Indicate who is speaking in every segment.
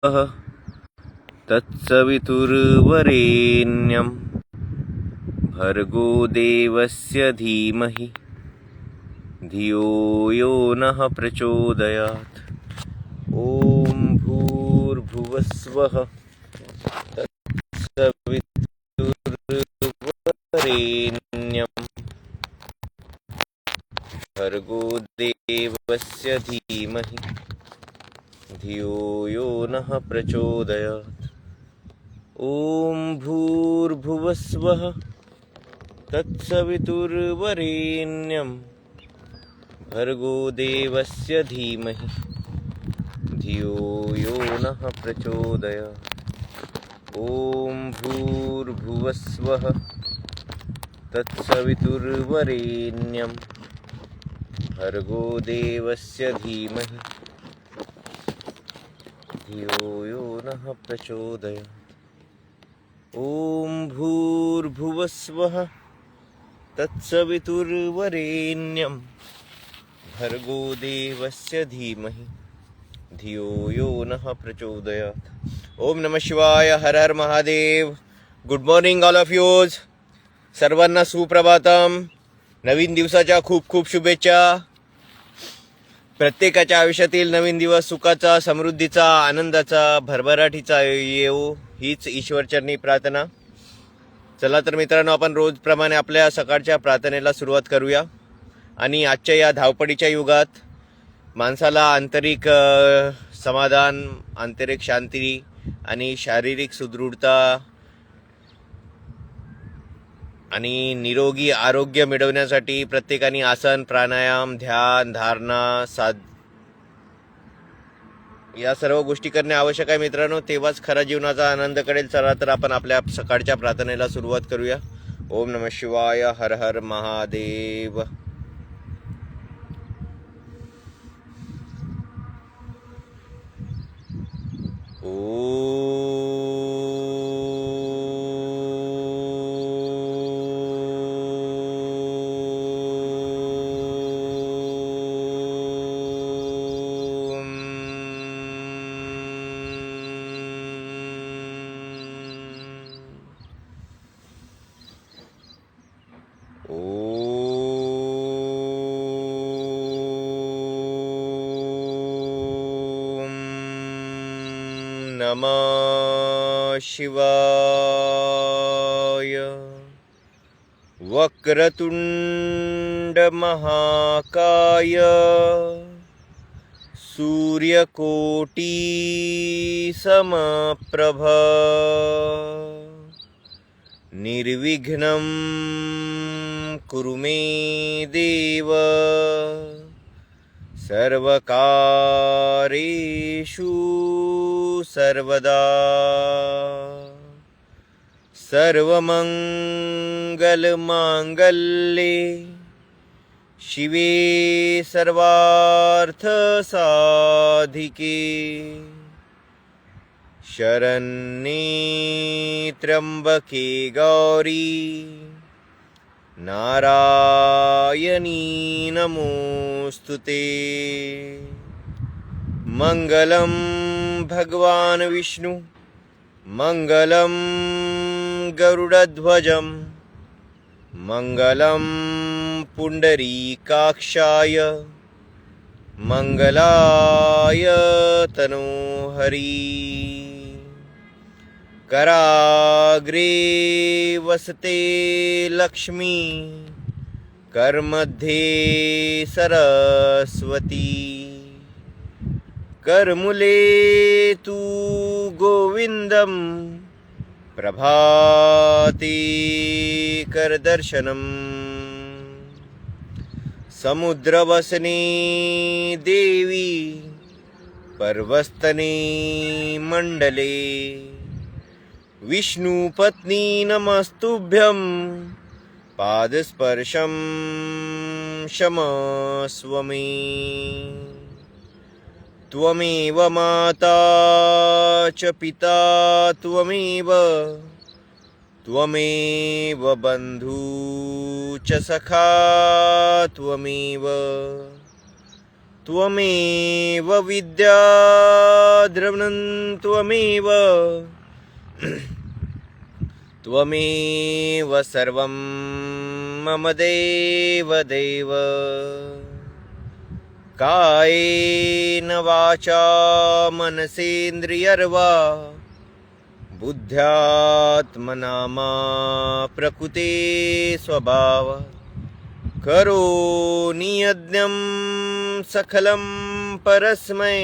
Speaker 1: तत्सवितुर्वरेण्यं भर्गो देवस्य धीमहि धियो यो नः प्रचोदयात्। ॐ भूर्भुवस्वः तत्सवितुर्वरेण्यं भर्गो देवस्य धीमहि धियो यो नः प्रचोदयात्। ॐ भूर्भुवस्वः तत्सवितुर्वरेण्यं भर्गो देवस्य धीमहि धियो यो नः प्रचोदयात्। ॐ भूर्भुवस्वः तत्सवितुर्वरेण्यं भर्गो देवस्य धीमहि धियो यो नः प्रचोदयात्। ॐ भूर्भुवस्वः तत्सवितुर्वरेण्यं भर्गो देवस्य धीमहि धियो यो नः प्रचोदयात्। ओम नमः शिवाय. हर हर Mahadev. Good morning all of you. सर्वांना सुप्रभातम. नवीन दिवसाच्या खूप खूप शुभेच्छा. प्रत्येकाच्या आयुष्यातील नवीन दिवस सुखाचा, समृद्धीचा, आनंदाचा, भरभराटीचा येवो हीच ईश्वरचरणी प्रार्थना. चला तर मित्रांनो, आपण रोजप्रमाणे आपल्या सकाळच्या प्रार्थनेला सुरुवात करूया. आणि आजच्या या धावपळीच्या युगात माणसाला आंतरिक समाधान, आंतरिक शांती आणि शारीरिक सुदृढता आणि निरोगी आरोग्य मिळवण्यासाठी प्रत्येकाने आसन, प्राणायाम, ध्यान, धारणा, या सर्व गोष्टी करणे आवश्यक आहे मित्रांनो. तेव्हाच खरा जीवनाचा आनंद कळेल. चला तर आपण आपल्या सकाळच्या प्रार्थनेला सुरुवात करूया. ओम नमः शिवाय. हर हर महादेव. नमः शिवाय. वक्रतुंड महाकाय सूर्यकोटी समप्रभ निर्विघ्नं कुरु मे देव सर्वकारेषु सर्वदा. सर्वमंगलमांगल्ये शिवे सर्वार्थसाधिके शरण्ये त्र्यंबके गौरी नारायणी नमोस्तुते. मंगलम भगवान विष्णु मंगलम गरुडध्वजम मंगलम पुंडरीकाक्षाय मंगलाय तनोहरि. कराग्रे वसते लक्ष्मी करमध्ये सरस्वती. करमुले तू गोविंदम प्रभाते करदर्शनम. समुद्रवसने देवी पर्वस्तने मंडले विष्णुपत्नी नमस्तुभ्यं पादस्पर्शं क्षमस्व मे. त्वमेव माता च पिता त्वमेव त्वमेव बन्धू च सखा त्वमेव त्वमेव विद्या द्रविणं त्वमेव त्वमेव सर्वं मम देव देव। कायेन वाचा मनसेन्द्रियर्वा बुद्ध्यात्मना मा प्रकृते स्वभावात् करोमि यज्ञं सकलं परस्मै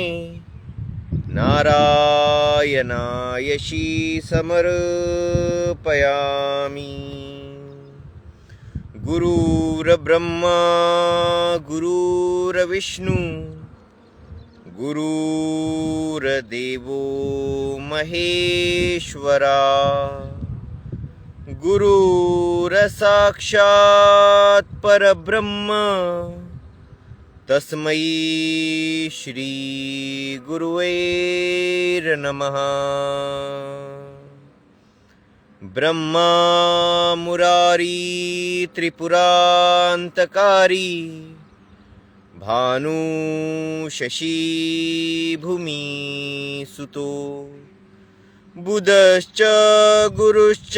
Speaker 1: नारायणायशी समर्पयामि। गुरुर्ब्रह्मा गुरुर्विष्णु गुरुर्देवो महेश्वरा गुरुर्साक्षात् परब्रह्म तस्मै श्री गुरुवे नमः। ब्रह्मा मुरारी त्रिपुरान्तकारी भानु शशी भूमि सुतो बुधश्च गुरुश्च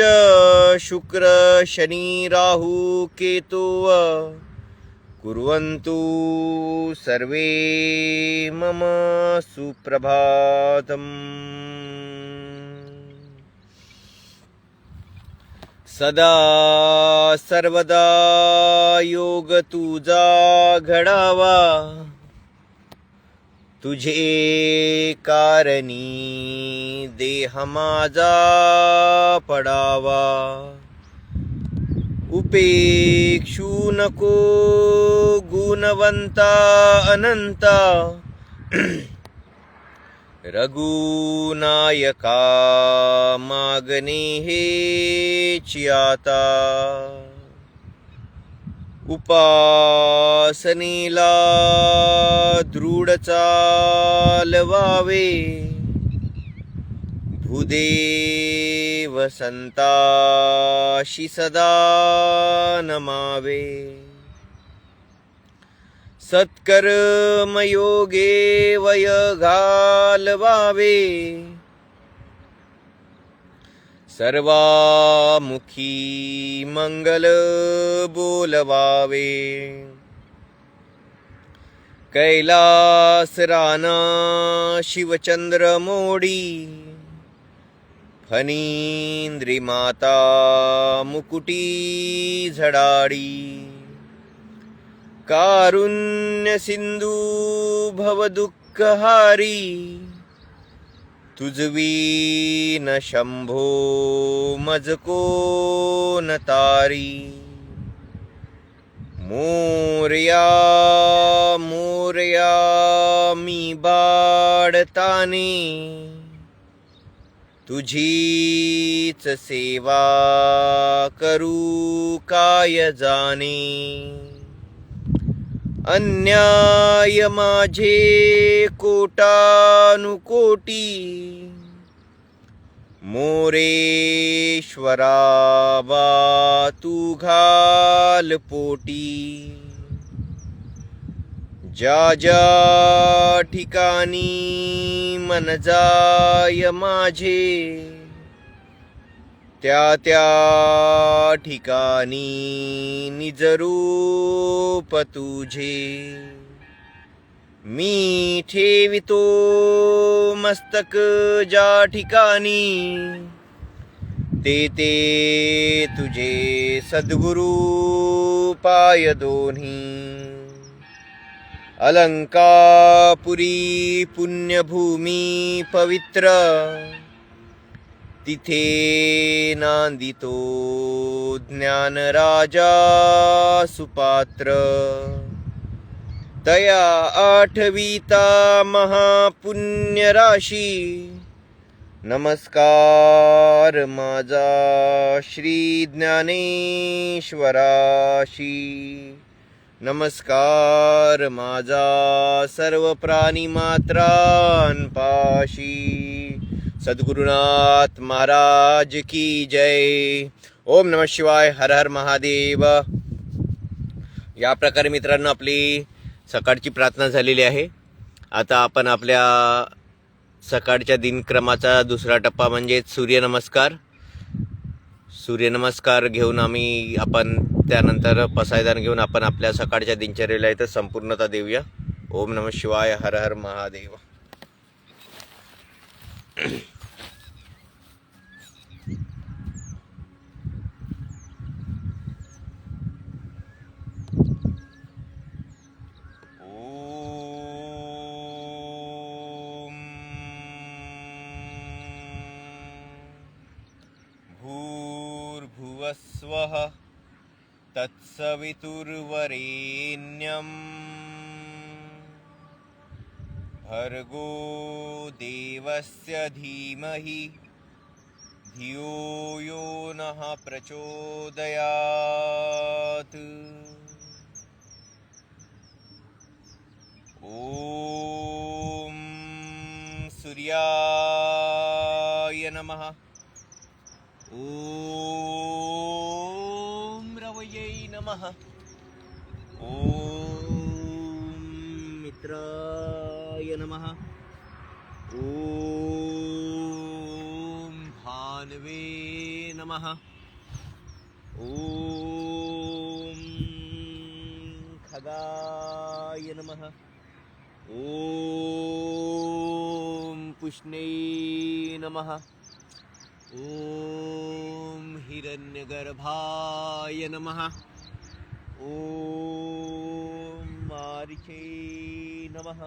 Speaker 1: शुक्र शनि राहु केतु कुर्वन्तु सर्वे मम सुप्रभातम्। सदा सर्वदा योग तुझा घडावा तुझे कारणी देह माझा पडावा। उपेक्षू नको गुणवंता अनंता रघुनायका मागणे हेच आता। उपासनेला दृढ चालवावे भूदेव संताशी सदा नमावे। सत्कर्मयोगे वय घालवावे सर्वामुखी मंगल बोलवावे। कैलास राना शिवचंद्र मोडी फणींद्री माता मुकुटी झडाडी। कारुण्य सिंधू भव दुःखहारी तुझवी न शंभो मजको न तारी। मोरया मोरया मी बाळताने तुझीच सेवा करू काय जाणे। अन्याय माझे कोटानुकोटी मोरेश्वरा बा तू घाल पोटी। ज्या ज्या ठिकाणी मन जाय माझे त्या त्या ठिकाणी निज रूप तुझे। मी ठेवितो मस्तक ज्या ठिकाणी ते तुझे सद्गुरु पाय दोन्ही। अलंकापुरी पुण्यभूमी पवित्र तिथे नांदितो ज्ञानराजा सुपात्र। तया आठविता महापुण्य राशी नमस्कार माझा श्री ज्ञानेश्वराशी। नमस्कार माझा सर्व प्राणी मात्रांपाशी। सद्गुरुनाथ महाराज की जय। ओम नमः शिवाय, हर हर महादेव। या प्रकारे मित्रांनो आपली सकाळची प्रार्थना झालेली आहे. आता आपण आपल्या सकाळच्या दिनक्रमाचा दुसरा टप्पा म्हणजे सूर्यनमस्कार घेऊन आपण त्यानंतर पसायदान घेऊन आपण आपल्या सकाळच्या दिनचर्येला इथं संपूर्णता देऊया. ओम नमः शिवाय. हर हर महादेव. भूर्भुवस्वः तत्सवितुर्वरेण्यं भर्गो देवस्य धीमहि धियो यो नः प्रचोदयात्. ओम सूर्याय नमः. ओम रवयै नमः. ओम मित्राय नमः. ओम भानवे नमः. ओम खगाय नमः. ओम पुष्णे नमः. ओम हिरण्यगर्भाय नमः. ओम मारिचे नमः.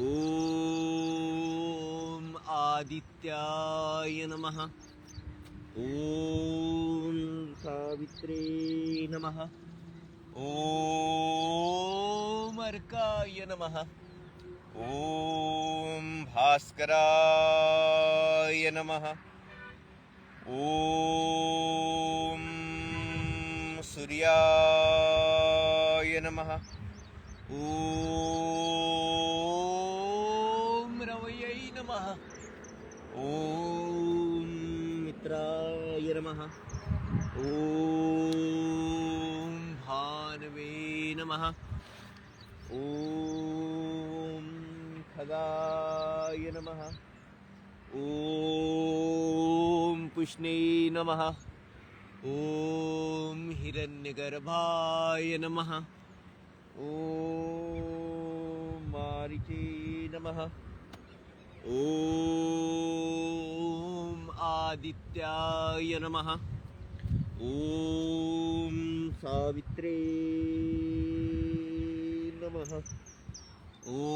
Speaker 1: ओम आदित्याय नमः. ओम सावित्रे नमः. ओम अर्काय नमः. ओम भास्कराय नमः. ओम सूर्याय नमः. ओम रवयै नमः. ओम मित्राय नमः. ओम भानवे नमः. ओम खगाय नमः. ओम पुष्णे नमः. ओम हिरण्यगर्भाय नमः. ओम मारिचे नमः. ओम आदित्याय नमः. ओम सावित्रे नमः. ओम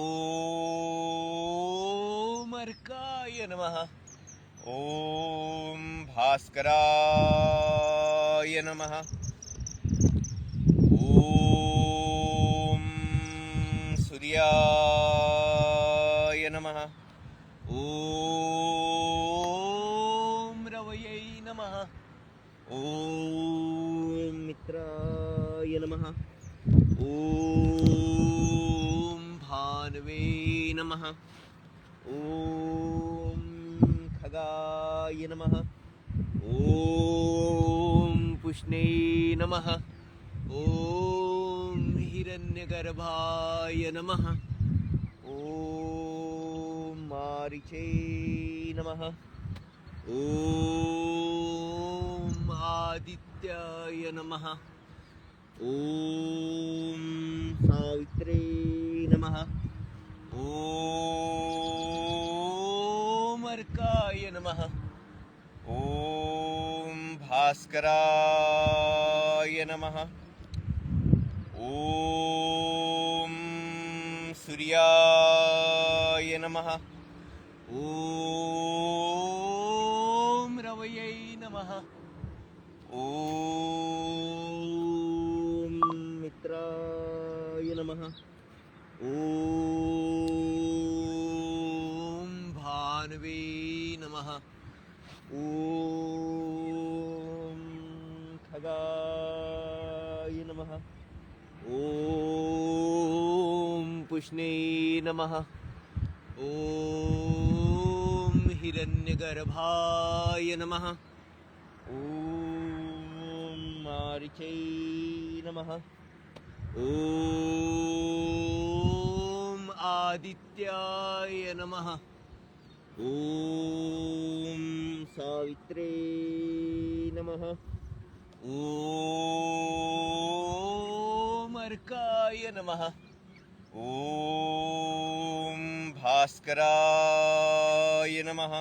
Speaker 1: अर्काय नमः. ओम भास्कराय नमः. ओम सूर्याय नमः. ओम रवयै नमः. ओम मित्राय नमः. ओम भानवे नमः. ओम खगाय नमः. ओम पुष्णे नमः. ओम हिरण्यगर्भाय नमः. ओम मारिचे नमः. ओम आदित्याय नमः. ओम सावित्रे नमः. ओम अर्काय नमः. ओम भास्कराय नमः. ओम सूर्याय नमः. ओम रवयै नमः. ओम मित्राय नमः. ओम भानवे नमः. ओम खगाय नमः. ओम पुष्णे नमः. ओम हिरण्यगर्भाय नमः. ओम मारिचे नमः. ओम आदित्याय नमः। ओम सावित्रे नमः। ओम अर्काय नमः। ओम भास्कराय नमः।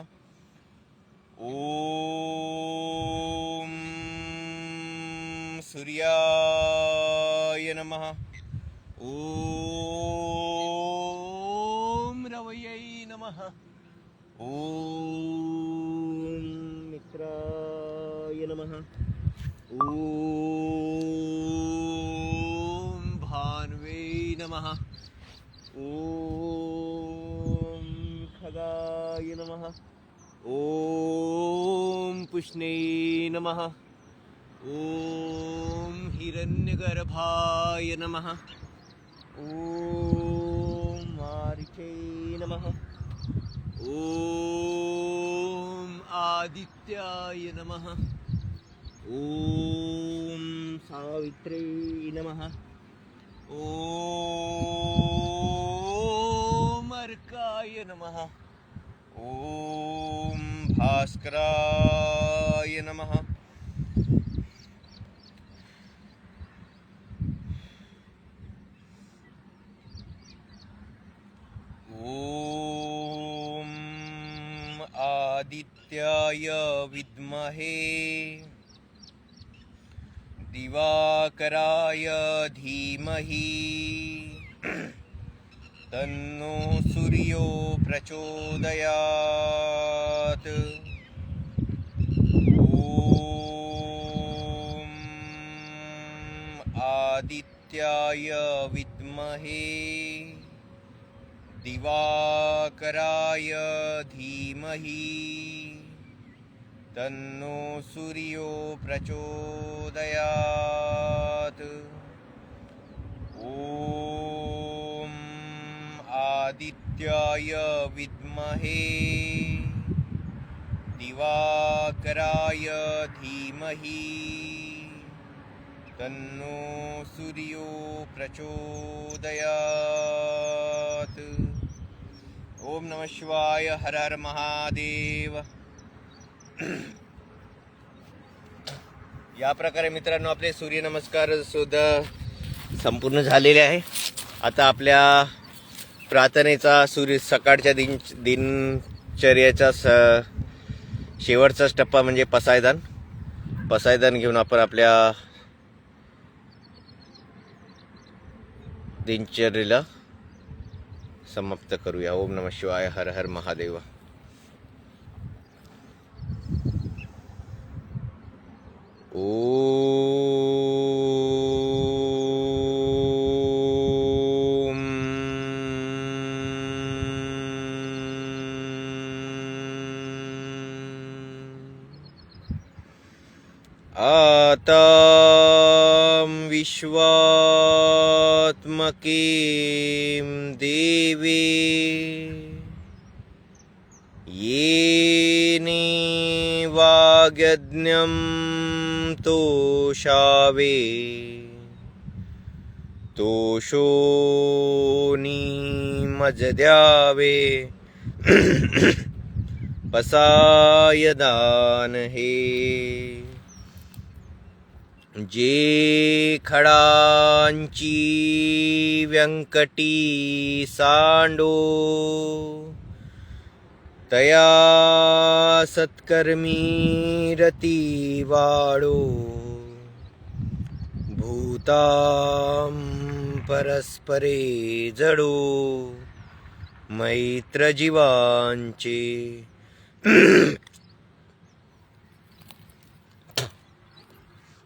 Speaker 1: ओम सूर्याय नमः। ओम रवयै नमः। ओम मित्राय नमः। ओम भान्वे नमः। ओम खगाय नमः। ओम पुष्णे नमः। ओम हिरण्यगर्भाय नमः। ओम मारिचे नमः। ओम आदित्याय नमः। ओम सावित्रे नमः। ओम अर्काय नमः। ओम भास्कराय नमः। ओम आदित्याय विद्महे दिवाकराय धीमहि तन्नो सूर्यो प्रचोदयात्। ओम आदित्याय विद्महे दिवाकराय धीमहि तन्नो सूर्यो प्रचोदयात्। ओम आदित्याय विद्महे दिवाकराय धीमहि तन्नो सूर्यो प्रचोदयात्। ओम नमः शिवाय। हर हर महादेव। या प्रकारे मित्रांनो आपले सूर्यनमस्कार सुद्धा संपूर्ण झालेले आहे। आता आपल्या प्रार्थनेचा सकाळच्या दिनचर्याचा शेवटचाच टप्पा म्हणजे पसायदान घेऊन आपण आपल्या दिनचर्येला समाप्त करूया। ओम नमः शिवाय। हर हर महादेव। ओम आतां विश्वात्मकीं देवी येने वाग्यज्ञं तोषावे तोषोनी मजद्यावे पसायदान हे जे खडांची व्यंकटी सांडो तया सत्कर्मी रती वाळो भूतां परस्परे जडो मैत्र जीवांचे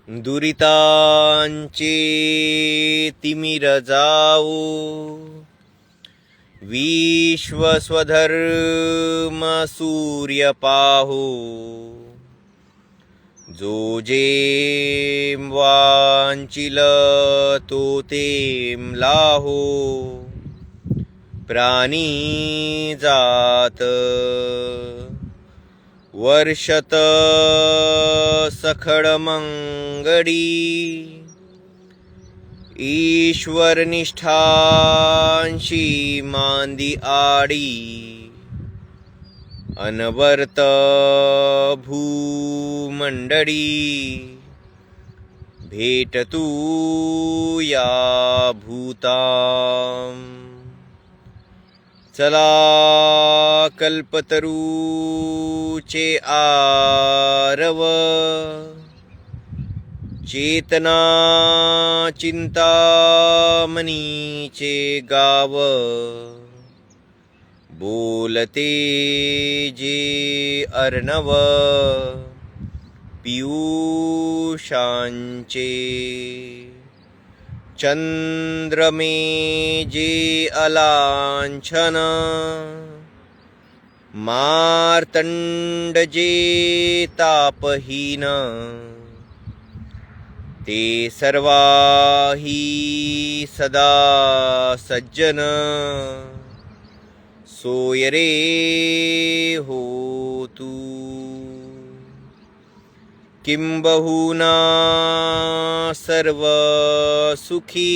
Speaker 1: दुरितांचे तिमिर जाऊ विश्वस्वधर्म सूर्य पाहो जो जेम वांचिल तो तेम लाहो प्राणी जात वर्षत सखड मंगडी ईश्वरनिष्ठांशी मांदी आडी अनवर्त भूमंडळी भेटतू या भूतां चला कल्पतरूचे आरव चेतना चिंतामणीचे गाव बोलते जे अर्णव पियुषांचे चंद्रमे जे अलांछन मार्तंड जे तापहीन ते सर्वाही सदा सज्जन सोय रे होतू किंबहुना सर्व सुखी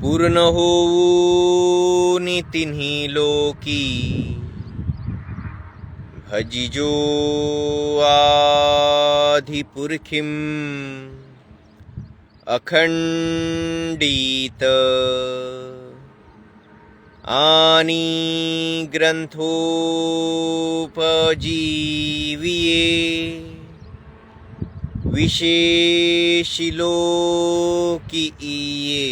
Speaker 1: पूर्ण होऊन तिन्ही लोकी भजिजो आधिपुरखिं अखंडित आणि ग्रंथोपजीविये विशेषिलोकी इये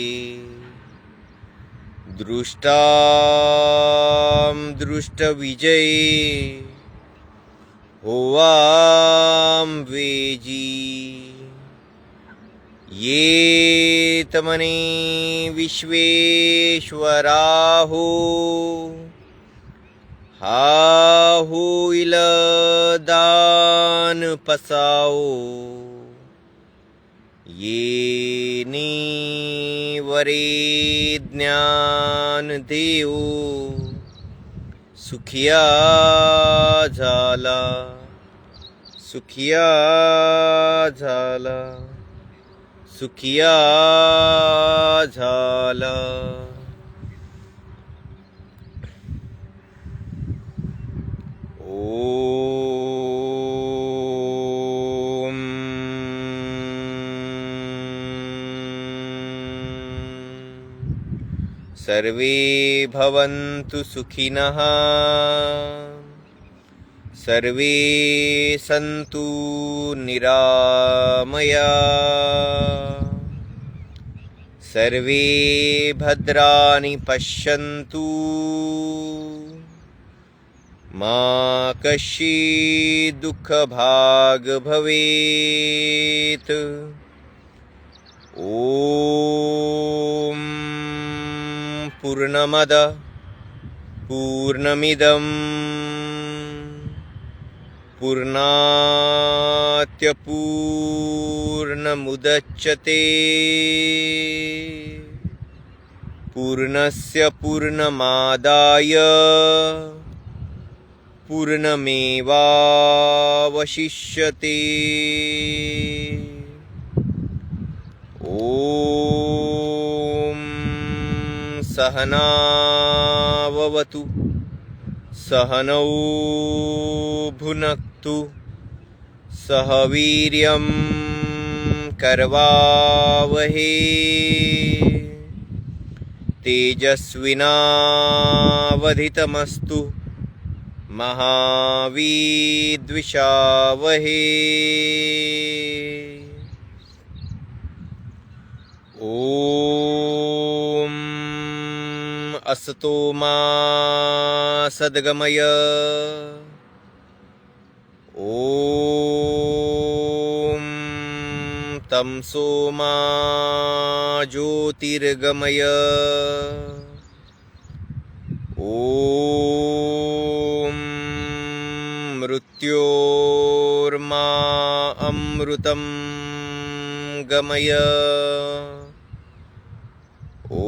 Speaker 1: दृष्टां दृष्टविजये होवां वेजी ये तमने विश्वेश्वराहो हा होईल दान पसाओ ये वरे ज्ञान देऊ सुखिया झाला सुखिया झाला सुखिया झाला. ओम सर्वे भवन्तु सुखिनः सर्वे सन्तु निरामया सर्वे भद्राणि पश्यन्तु मा कश्चित् दुःखभाग् भवेत्. ॐ पूर्णमद पूर्णमिदं पूर्णात् पूर्णमुदच्यते पूर्णस्य पूर्णमादाय पूर्णमेवावशिष्यते. ॐ सहनाववतु सहनौ भुनक्तु सह वीर्यं करवावहे तेजस्विनावधितमस्तु महाविद्विषावहे. ॐ असतो मा सद्गमय ॐ तमसो मा ज्योतिर्गमय ॐ मृत्योर्मा अमृतं गमय ॐ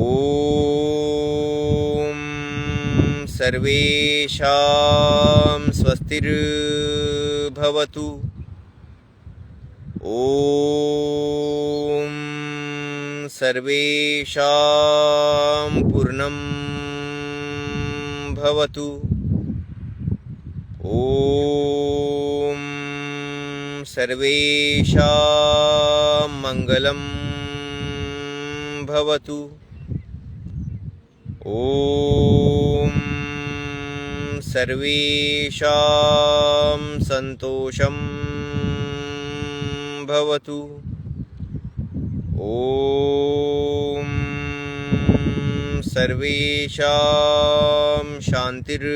Speaker 1: सर्वेषां स्वस्तिर्भवतु. ओम सर्वेषां पूर्णं भवतु। ओम सर्वेषां मंगलं भवतु। ओम सर्वेषां संतोषं भवतु। ओम सर्वेषां शान्तिर्भवतु।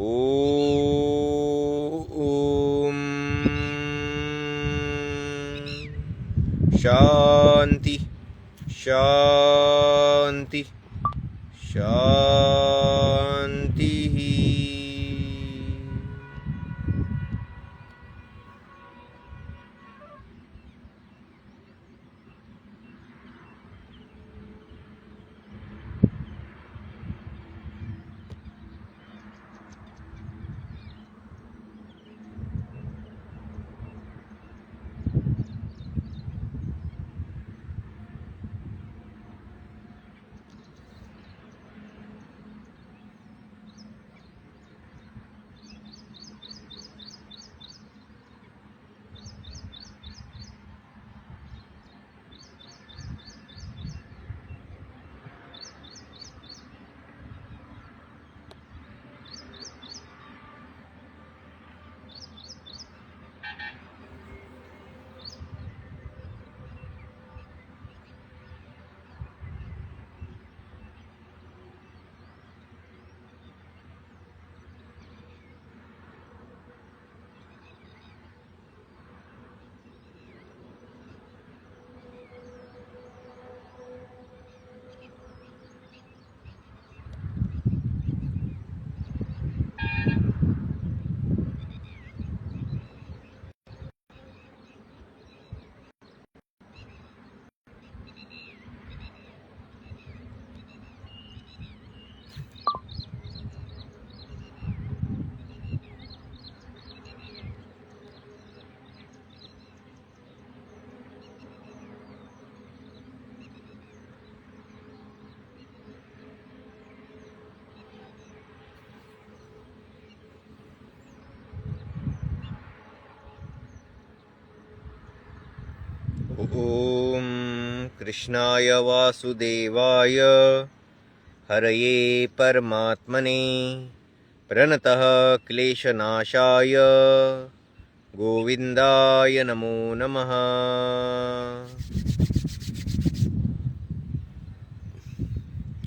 Speaker 1: ओम शांति शांति शांति। ओम कृष्णाय वासुदेवाय हरये परमात्मने प्रणतः क्लेशनाशाय गोविंदाय नमो नमः।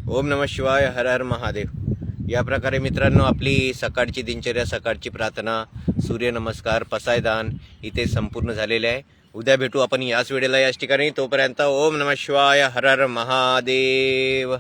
Speaker 1: ओम नमः शिवाय, हर हर महादेव। या प्रकारे मित्रांनो आपली सकाळची दिनचर्या, सकाळची प्रार्थना, सूर्यनमस्कार, पसायदान इथे संपूर्ण झालेले आहे। उद्या भेटू आपण याच वेळेला याच ठिकाणी। तोपर्यंत ओम नमः शिवाय, हर हर महादेव।